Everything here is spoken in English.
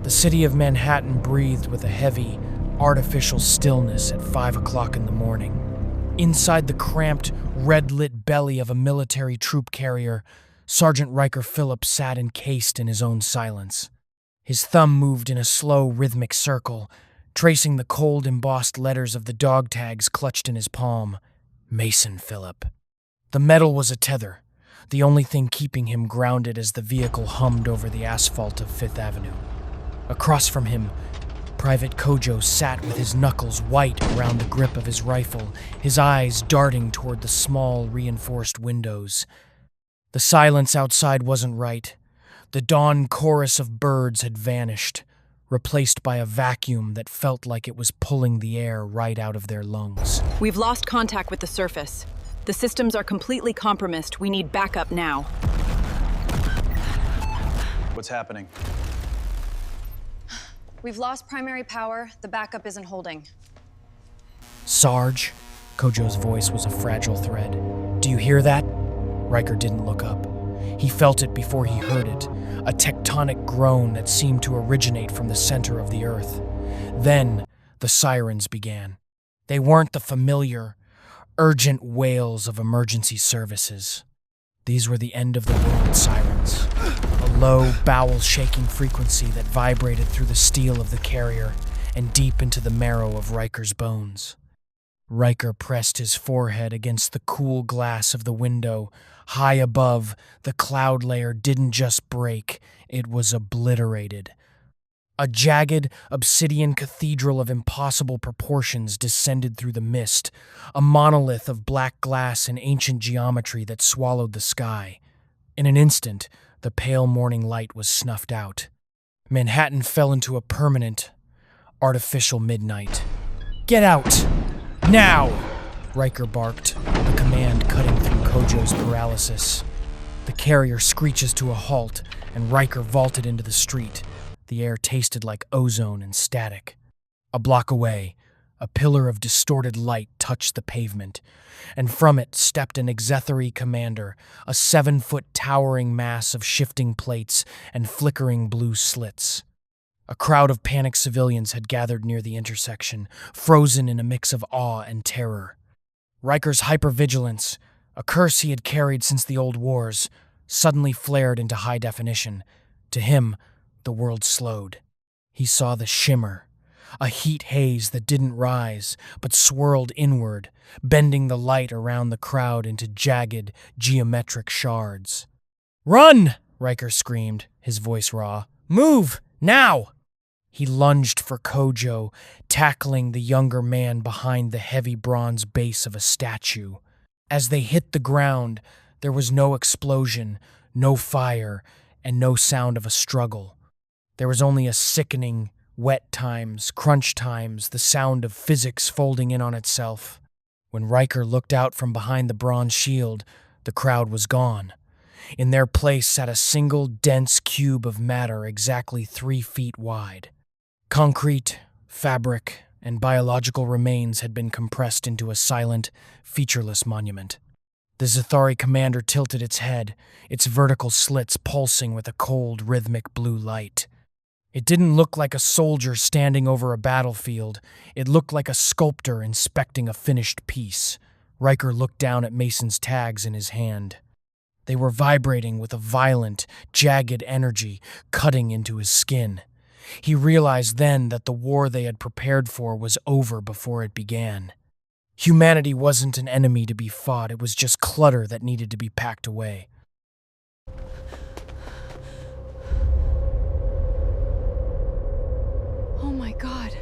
The city of Manhattan breathed with a heavy, artificial stillness at 5 o'clock in the morning. Inside the cramped, red-lit belly of a military troop carrier, Sergeant Ryker Phillips sat encased in his own silence. His thumb moved in a slow, rhythmic circle, tracing the cold, embossed letters of the dog tags clutched in his palm. Mason Phillip. The metal was a tether, the only thing keeping him grounded as the vehicle hummed over the asphalt of Fifth Avenue. Across from him, Private Kojo sat with his knuckles white around the grip of his rifle, his eyes darting toward the small, reinforced windows. The silence outside wasn't right. The dawn chorus of birds had vanished, replaced by a vacuum that felt like it was pulling the air right out of their lungs. We've lost contact with the surface. The systems are completely compromised. We need backup now. What's happening? We've lost primary power. The backup isn't holding. Sarge? Kojo's voice was a fragile thread. Do you hear that? Ryker didn't look up. He felt it before he heard it, a tectonic groan that seemed to originate from the center of the earth. Then, the sirens began. They weren't the familiar, urgent wails of emergency services. These were the end-of-the-world sirens, a low, bowel-shaking frequency that vibrated through the steel of the carrier and deep into the marrow of Ryker's bones. Ryker pressed his forehead against the cool glass of the window. High above, the cloud layer didn't just break, it was obliterated. A jagged, obsidian cathedral of impossible proportions descended through the mist, a monolith of black glass and ancient geometry that swallowed the sky. In an instant, the pale morning light was snuffed out. Manhattan fell into a permanent, artificial midnight. "Get out! Now!" Ryker barked, the command cutting through Kojo's paralysis. The carrier screeches to a halt, and Ryker vaulted into the street. The air tasted like ozone and static. A block away, a pillar of distorted light touched the pavement, and from it stepped an Exethery commander, a 7-foot towering mass of shifting plates and flickering blue slits. A crowd of panicked civilians had gathered near the intersection, frozen in a mix of awe and terror. Ryker's hypervigilance, a curse he had carried since the old wars, suddenly flared into high definition. To him, the world slowed. He saw the shimmer, a heat haze that didn't rise, but swirled inward, bending the light around the crowd into jagged, geometric shards. "Run!" Ryker screamed, his voice raw. "Move! Now!" He lunged for Kojo, tackling the younger man behind the heavy bronze base of a statue. As they hit the ground, there was no explosion, no fire, and no sound of a struggle. There was only a sickening, wet times, crunch times, the sound of physics folding in on itself. When Ryker looked out from behind the bronze shield, the crowd was gone. In their place sat a single dense cube of matter exactly 3 feet wide. Concrete, fabric, and biological remains had been compressed into a silent, featureless monument. The Zathari commander tilted its head, its vertical slits pulsing with a cold, rhythmic blue light. It didn't look like a soldier standing over a battlefield. It looked like a sculptor inspecting a finished piece. Ryker looked down at Mason's tags in his hand. They were vibrating with a violent, jagged energy cutting into his skin. He realized then that the war they had prepared for was over before it began. Humanity wasn't an enemy to be fought, it was just clutter that needed to be packed away. Oh my God.